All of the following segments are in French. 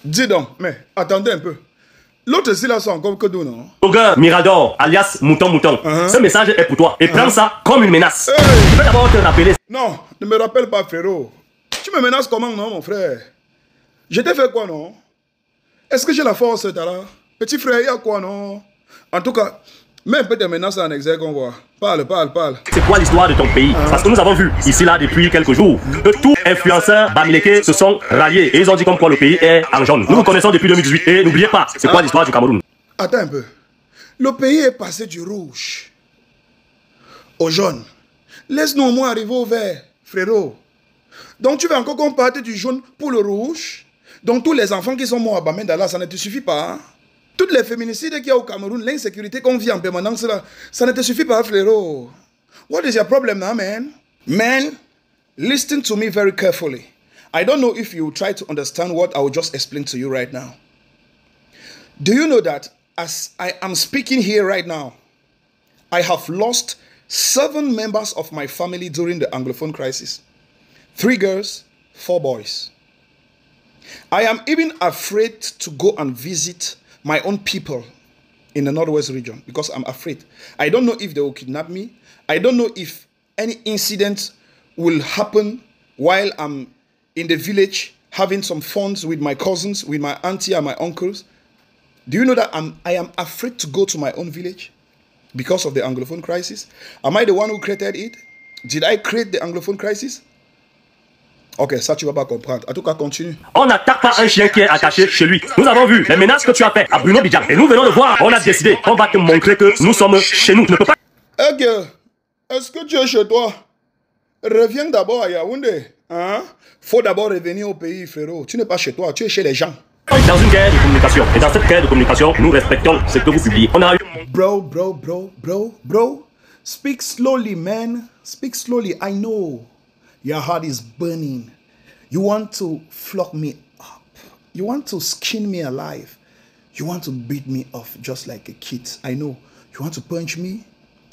Dis donc, mais attendez un peu. L'autre ici là, c'est encore que nous, non? Blogueur Mirador, alias Mouton. Ce message est pour toi et prends ça comme une menace. Je vais d'abord te rappeler. Non, ne me rappelle pas, frérot. Tu me menaces comment, non, mon frère? Je t'ai fait quoi, non? Est-ce que j'ai la force, Tara? Petit frère, il y a quoi, non? En tout cas, mets un peu de menaces en exergue, on voit. Parle. C'est quoi l'histoire de ton pays? Parce que nous avons vu, ici là, depuis quelques jours, que tous influenceurs bamileke se sont ralliés. Et ils ont dit comme quoi le pays est en jaune. Nous vous connaissons depuis 2018. Et n'oubliez pas, c'est quoi l'histoire du Cameroun? Attends un peu. Le pays est passé du rouge au jaune. Laisse-nous au moins arriver au vert, frérot. Donc tu veux encore qu'on parte du jaune pour le rouge? Donc tous les enfants qui sont morts à Bamenda, ça ne te suffit pas, hein? Toutes les féminicides qu'il y a au Cameroun, l'insécurité qu'on vit en permanence là, ça ne te suffit pas, frérot. What is your problem now, man? Man, listen to me very carefully. I don't know if you try to understand what I will just explain to you right now. Do you know that as I am speaking here right now, I have lost 7 members of my family during the Anglophone crisis. 3 girls, 4 boys. I am even afraid to go and visit my own people in the Northwest region because I'm afraid. I don't know if they will kidnap me. I don't know if any incident will happen while I'm in the village having some fun with my cousins, with my auntie and my uncles. Do you know that I am afraid to go to my own village because of the Anglophone crisis? Am I the one who created it? Did I create the Anglophone crisis? Ok, ça tu vas pas comprendre. En tout cas, continue. On n'attaque pas un chien qui est attaché chez lui. Nous avons vu les menaces que tu as faites à Bruno Bidjan. Et nous venons de voir. On a décidé. On va te montrer que nous sommes chez nous. Tu ne peux pas... Ok, est-ce que tu es chez toi? Reviens d'abord à Yaoundé. Hein? Faut d'abord revenir au pays, frérot. Tu n'es pas chez toi, tu es chez les gens. Dans une guerre de communication. Et dans cette guerre de communication, nous respectons ce que vous publiez. On a eu... Bro. Speak slowly, man. Speak slowly. I know. Your heart is burning. You want to flog me up. You want to skin me alive. You want to beat me off just like a kid. I know. You want to punch me.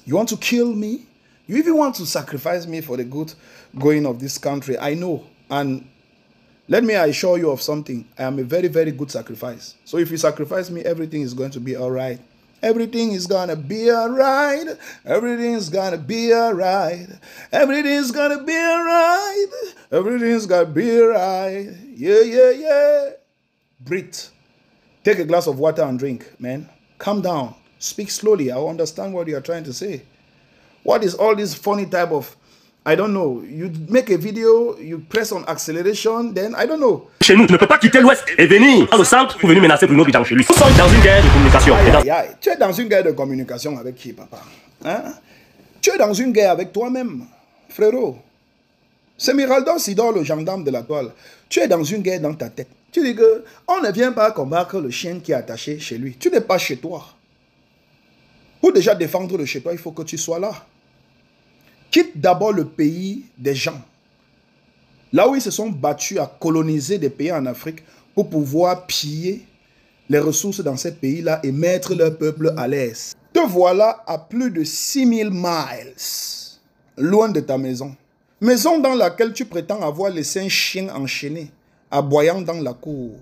You want to kill me. You even want to sacrifice me for the good going of this country. I know. And let me assure you of something. I am a very, very good sacrifice. So if you sacrifice me, everything is going to be all right. Everything is gonna be alright. Everything's gonna be alright. Everything's gonna be alright. Everything's gonna be alright. Yeah. Breathe. Take a glass of water and drink, man. Calm down. Speak slowly. I understand what you are trying to say. What is all this funny type of... I don't know. You make a video, you press on acceleration, then I don't know. Chez nous, tu ne peux pas quitter l'Ouest et venir dans le centre pour venir menacer Bruno Bidjan chez lui. Nous sommes dans une guerre de communication. Aïe. Tu es dans une guerre de communication avec qui, papa? Hein? Tu es dans une guerre avec toi-même, frérot. C'est Miraldo Sidor, le gendarme de la toile. Tu es dans une guerre dans ta tête. Tu dis que on ne vient pas combattre le chien qui est attaché chez lui. Tu n'es pas chez toi. Pour déjà défendre le chez toi, il faut que tu sois là. Quitte d'abord le pays des gens. Là où ils se sont battus à coloniser des pays en Afrique pour pouvoir piller les ressources dans ces pays-là et mettre leur peuple à l'aise. Te voilà à plus de 6000 miles, loin de ta maison. Maison dans laquelle tu prétends avoir laissé un chien enchaîné, aboyant dans la cour.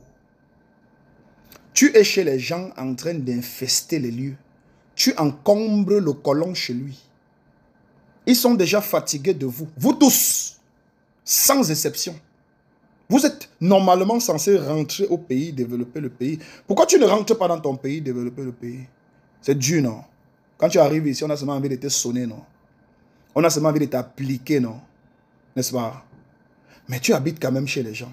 Tu es chez les gens en train d'infester les lieux. Tu encombres le colon chez lui. Ils sont déjà fatigués de vous. Vous tous, sans exception. Vous êtes normalement censé rentrer au pays, développer le pays. Pourquoi tu ne rentres pas dans ton pays, développer le pays? C'est dur, non? Quand tu arrives ici, on a seulement envie de te sonner, non? On a seulement envie de t'appliquer, non? N'est-ce pas? Mais tu habites quand même chez les gens.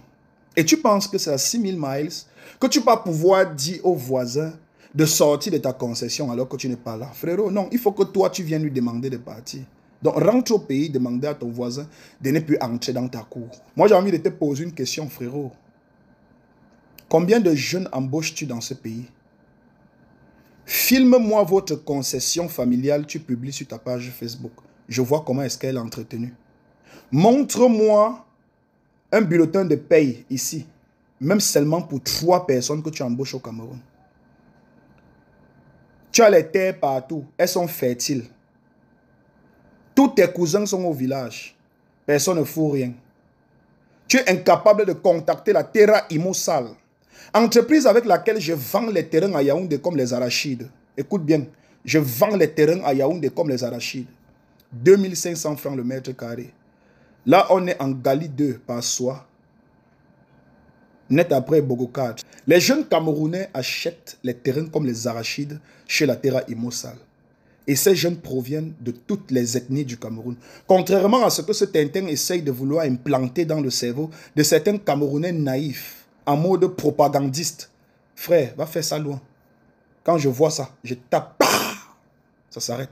Et tu penses que c'est à 6000 miles que tu vas pouvoir dire aux voisins de sortir de ta concession alors que tu n'es pas là. Frérot, non, il faut que toi, tu viennes lui demander de partir. Donc, rentre au pays, demander à ton voisin de ne plus entrer dans ta cour. Moi, j'ai envie de te poser une question, frérot. Combien de jeunes embauches-tu dans ce pays? Filme-moi votre concession familiale, tu publies sur ta page Facebook. Je vois comment est-ce qu'elle est entretenue. Montre-moi un bulletin de paye ici, même seulement pour 3 personnes que tu embauches au Cameroun. Tu as les terres partout, elles sont fertiles. Tous tes cousins sont au village. Personne ne fout rien. Tu es incapable de contacter la Terra Immosal. Entreprise avec laquelle je vends les terrains à Yaoundé comme les arachides. Écoute bien, je vends les terrains à Yaoundé comme les arachides. 2500 francs le mètre carré. Là, on est en Gali 2 par soi. Net après Bogo 4. Les jeunes Camerounais achètent les terrains comme les arachides chez la Terra Imosal. Et ces jeunes proviennent de toutes les ethnies du Cameroun. Contrairement à ce que ce Tintin essaye de vouloir implanter dans le cerveau de certains Camerounais naïfs, en mode propagandiste. Frère, va faire ça loin. Quand je vois ça, je tape. Ça s'arrête.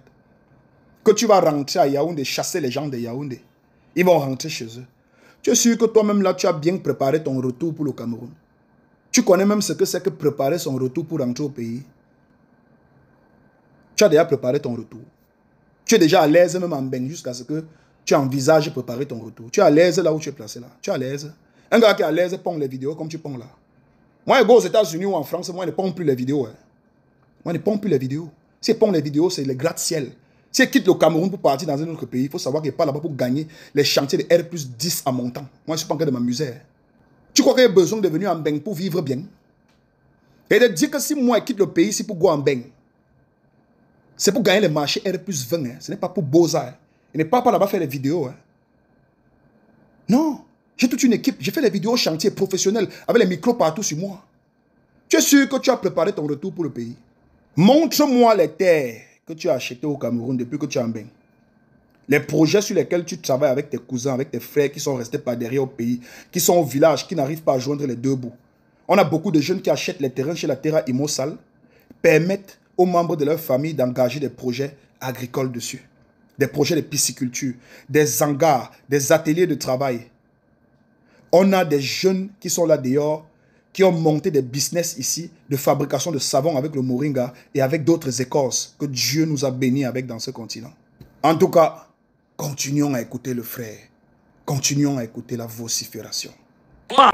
Que tu vas rentrer à Yaoundé, chasser les gens de Yaoundé. Ils vont rentrer chez eux. Tu es sûr que toi-même là, tu as bien préparé ton retour pour le Cameroun. Tu connais même ce que c'est que préparer son retour pour rentrer au pays. Tu as déjà préparé ton retour. Tu es déjà à l'aise même en Beng jusqu'à ce que tu envisages préparer ton retour. Tu es à l'aise là où tu es placé là. Tu es à l'aise. Un gars qui est à l'aise pond les vidéos comme tu ponds là. Moi, je vais aux États-Unis ou en France, moi, je ne ponds plus les vidéos. Hein. Moi, je ne ponds plus les vidéos. Si je ponds les vidéos, c'est le gratte-ciel. Si je quitte le Cameroun pour partir dans un autre pays, il faut savoir qu'il n'est pas là-bas pour gagner les chantiers de R+10 à mon temps. Moi, je ne suis pas en train de m'amuser. Hein. Tu crois qu'il y a besoin de venir en Beng pour vivre bien? Et de dire que si moi, je quitte le pays, c'est pour go en Beng. C'est pour gagner les marchés R+20. Hein. Ce n'est pas pour Beaux-Arts. Hein. Il n'est pas là-bas faire les vidéos. Hein. Non. J'ai toute une équipe. J'ai fait les vidéos chantiers professionnels avec les micros partout sur moi. Tu es sûr que tu as préparé ton retour pour le pays? Montre-moi les terres que tu as achetées au Cameroun depuis que tu es en Beng. Les projets sur lesquels tu travailles avec tes cousins, avec tes frères qui sont restés par derrière au pays, qui sont au village, qui n'arrivent pas à joindre les deux bouts. On a beaucoup de jeunes qui achètent les terrains chez la Terra Imosal, permettent aux membres de leur famille d'engager des projets agricoles dessus. Des projets de pisciculture, des hangars, des ateliers de travail. On a des jeunes qui sont là dehors, qui ont monté des business ici de fabrication de savon avec le moringa et avec d'autres écorces que Dieu nous a bénis avec dans ce continent. En tout cas, continuons à écouter le frère. Continuons à écouter la vocifération.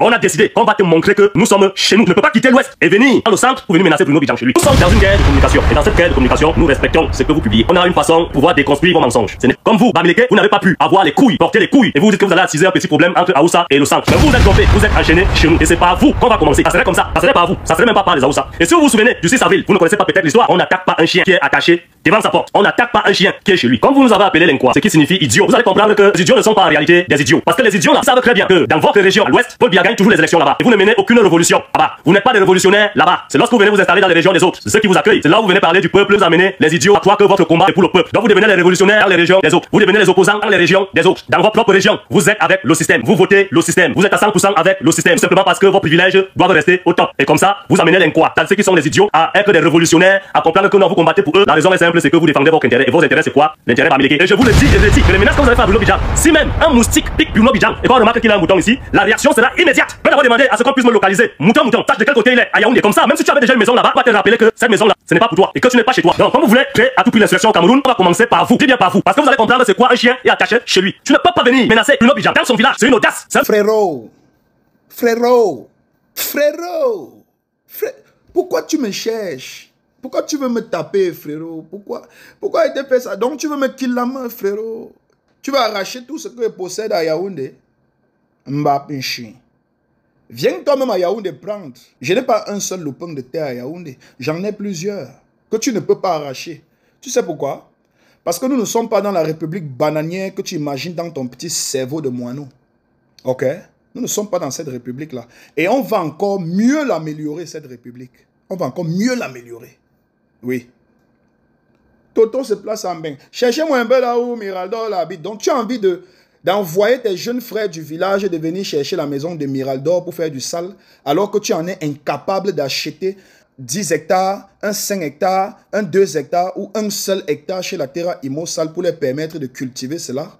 On a décidé qu'on va te montrer que nous sommes chez nous. Tu ne peux pas quitter l'Ouest et venir dans le centre pour venir menacer Bruno Bidjan chez lui. Nous sommes dans une guerre de communication. Et dans cette guerre de communication, nous respectons ce que vous publiez. On a une façon pour pouvoir déconstruire vos mensonges. Comme vous, Bamileke, vous n'avez pas pu avoir les couilles, porter les couilles. Et vous dites que vous allez attiser un petit problème entre Aoussa et le centre. Mais vous êtes trompés, vous êtes enchaînés chez nous. Et c'est pas vous qu'on va commencer. Ça serait comme ça. Ça serait pas vous. Ça serait même pas par les Aoussa. Et si vous vous souvenez du 6 avril, vous ne connaissez pas peut-être l'histoire. On n'attaque pas un chien qui est attaché devant sa porte. On n'attaque pas un chien qui est chez lui. Comme vous nous avez appelé l'inquois, ce qui signifie idiot, vous allez comprendre que les idiots ne sont pas en réalité des idiots. Parce que les idiots là savent très bien que dans votre région à l'ouest, Paul Biya gagne toujours les élections là-bas. Et vous ne menez aucune révolution là-bas. Vous n'êtes pas des révolutionnaires là-bas. C'est lorsque vous venez vous installer dans les régions des autres. C'est ceux qui vous accueillent. C'est là où vous venez parler du peuple, vous amenez les idiots à croire que votre combat est pour le peuple. Donc vous devenez les révolutionnaires dans les régions des autres. Vous devenez les opposants dans les régions des autres. Dans votre propre région, vous êtes avec le système. Vous votez le système. Vous êtes à 100% avec le système. Tout simplement parce que vos privilèges doivent rester au top. Et comme ça, vous amenez l'inquois. Dans ceux qui sont les idiots à être des révolutionnaires, à comprendre que non, vous combattez pour eux. La raison est simple, c'est que vous défendez votre intérêt. Et vos intérêts, c'est quoi? L'intérêt Bamileke. Et je vous le dis et je le dis que les menaces que vous allez faire à Bruno Bidjan, si même un moustique pique Bruno Bidjan et qu'on remarque qu'il a un mouton ici, la réaction sera immédiate. Je vais d'abord demander à ce qu'on puisse me localiser. Mouton, sache de quel côté il est. À Yaoundé. Comme ça, même si tu avais déjà une maison là-bas, on va te rappeler que cette maison là, ce n'est pas pour toi et que tu n'es pas chez toi. Donc, comme vous voulez créer à tout prix l'insurrection au Cameroun, on va commencer par vous. Dis bien par vous. Parce que vous allez comprendre c'est quoi un chien est attaché chez lui. Tu ne peux pas venir menacer Bruno Bidjan dans son village. C'est une audace. Frérot, frérot, frérot, pourquoi tu me cherches? Pourquoi tu veux me taper, frérot? Pourquoi il te fait ça? Donc tu veux me kill la main, frérot? Tu vas arracher tout ce que je possède à Yaoundé? Mbappé chien. Viens toi-même à Yaoundé prendre. Je n'ai pas un seul lopin de terre à Yaoundé. J'en ai plusieurs que tu ne peux pas arracher. Tu sais pourquoi? Parce que nous ne sommes pas dans la république bananière que tu imagines dans ton petit cerveau de moineau. Ok? Nous ne sommes pas dans cette république-là. Et on va encore mieux l'améliorer, cette république. On va encore mieux l'améliorer. Oui. Toto se place en Beng. Cherchez-moi un peu là où Miraldor habite. Donc tu as envie d'envoyer tes jeunes frères du village de venir chercher la maison de Miraldor pour faire du sale, alors que tu en es incapable d'acheter 10 hectares, un 5 hectares, un 2 hectares ou un seul hectare chez la Terra Imosal pour les permettre de cultiver cela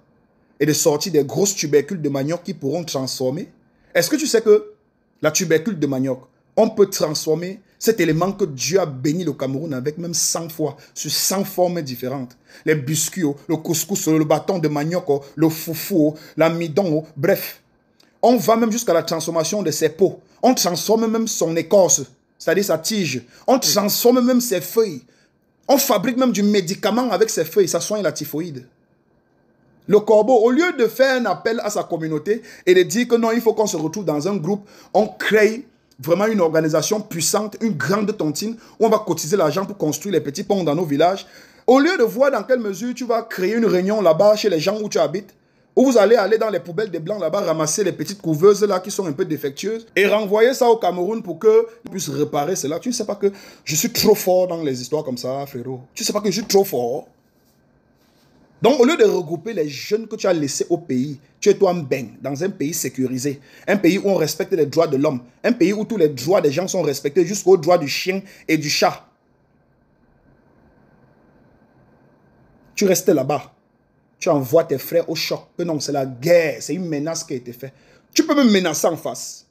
et de sortir des grosses tubercules de manioc qui pourront transformer. Est-ce que tu sais que la tubercule de manioc, on peut transformer cet élément que Dieu a béni le Cameroun avec même 100 fois, sur 100 formes différentes. Les biscuits, le couscous, le bâton de manioc, le foufou, l'amidon, bref. On va même jusqu'à la transformation de ses peaux. On transforme même son écorce, c'est-à-dire sa tige. On transforme même ses feuilles. On fabrique même du médicament avec ses feuilles, ça soigne la typhoïde. Le corbeau, au lieu de faire un appel à sa communauté et de dire que non, il faut qu'on se retrouve dans un groupe, on crée vraiment une organisation puissante, une grande tontine, où on va cotiser l'argent pour construire les petits ponts dans nos villages. Au lieu de voir dans quelle mesure tu vas créer une réunion là-bas chez les gens où tu habites, où vous allez aller dans les poubelles des Blancs là-bas, ramasser les petites couveuses là qui sont un peu défectueuses et renvoyer ça au Cameroun pour qu'ils puissent réparer cela. Tu ne sais pas que je suis trop fort dans les histoires comme ça, frérot. Tu ne sais pas que je suis trop fort. Donc, au lieu de regrouper les jeunes que tu as laissés au pays, tu es toi Mbeng, dans un pays sécurisé, un pays où on respecte les droits de l'homme, un pays où tous les droits des gens sont respectés jusqu'aux droits du chien et du chat. Tu restes là-bas. Tu envoies tes frères au choc. Que non, c'est la guerre, c'est une menace qui a été faite. Tu peux me menacer en face.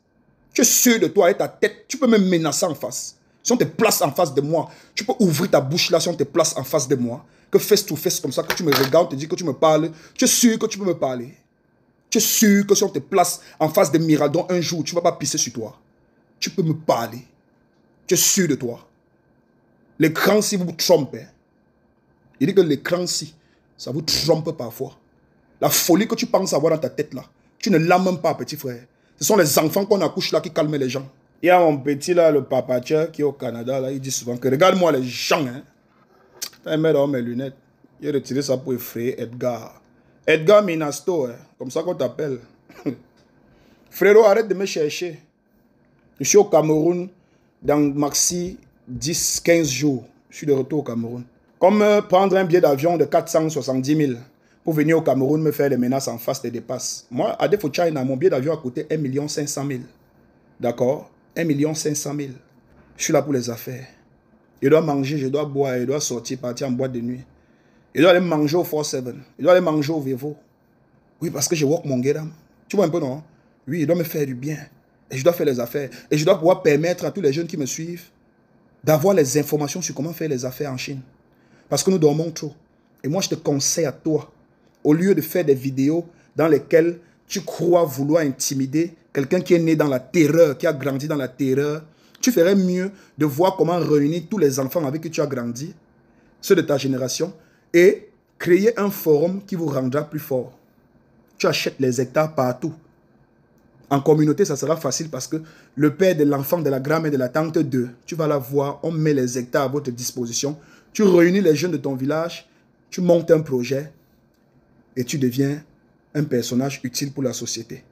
Tu es sûr de toi et ta tête, tu peux me menacer en face. Si on te place en face de moi, tu peux ouvrir ta bouche là si on te place en face de moi. Que face to face comme ça, que tu me regardes, te dis que tu me parles. Tu es sûr que tu peux me parler. Tu es sûr que si on te place en face de Miradon un jour, tu ne vas pas pisser sur toi. Tu peux me parler. Tu es sûr de toi. L'écran si vous vous trompez. Il dit que l'écran si, ça vous trompe parfois. La folie que tu penses avoir dans ta tête là, tu ne l'as même pas, petit frère. Ce sont les enfants qu'on accouche là qui calment les gens. Il y a mon petit là, le papa qui est au Canada, là, il dit souvent que regarde-moi les gens, hein. Il met dans mes lunettes. Il a retiré ça pour effrayer Edgar. Edgar Minasto, hein, comme ça qu'on t'appelle. Frérot, arrête de me chercher. Je suis au Cameroun dans maxi 10-15 jours. Je suis de retour au Cameroun. Comme prendre un billet d'avion de 470 000 pour venir au Cameroun me faire des menaces en face des dépasses. Moi, à défaut China, mon billet d'avion a coûté 1 500 000. D'accord? 1 500 000. Je suis là pour les affaires. Je dois manger, je dois boire, je dois sortir, partir en boîte de nuit. Je dois aller manger au 4-7. Je dois aller manger au Vivo. Oui, parce que je work mon guéram. Tu vois un peu, non? Oui, je dois me faire du bien. Et je dois faire les affaires. Et je dois pouvoir permettre à tous les jeunes qui me suivent d'avoir les informations sur comment faire les affaires en Chine. Parce que nous dormons trop. Et moi, je te conseille à toi, au lieu de faire des vidéos dans lesquelles tu crois vouloir intimider quelqu'un qui est né dans la terreur, qui a grandi dans la terreur, tu ferais mieux de voir comment réunir tous les enfants avec qui tu as grandi, ceux de ta génération, et créer un forum qui vous rendra plus fort. Tu achètes les hectares partout. En communauté, ça sera facile parce que le père de l'enfant, de la grand-mère, de la tante d'eux, tu vas la voir, on met les hectares à votre disposition. Tu réunis les jeunes de ton village, tu montes un projet et tu deviens un personnage utile pour la société.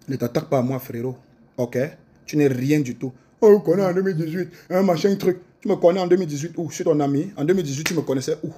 Ne t'attaque pas à moi, frérot. Ok? Tu n'es rien du tout. Oh, je connais en 2018, un machin truc. Tu me connais en 2018 où? Je suis ton ami. En 2018, tu me connaissais où?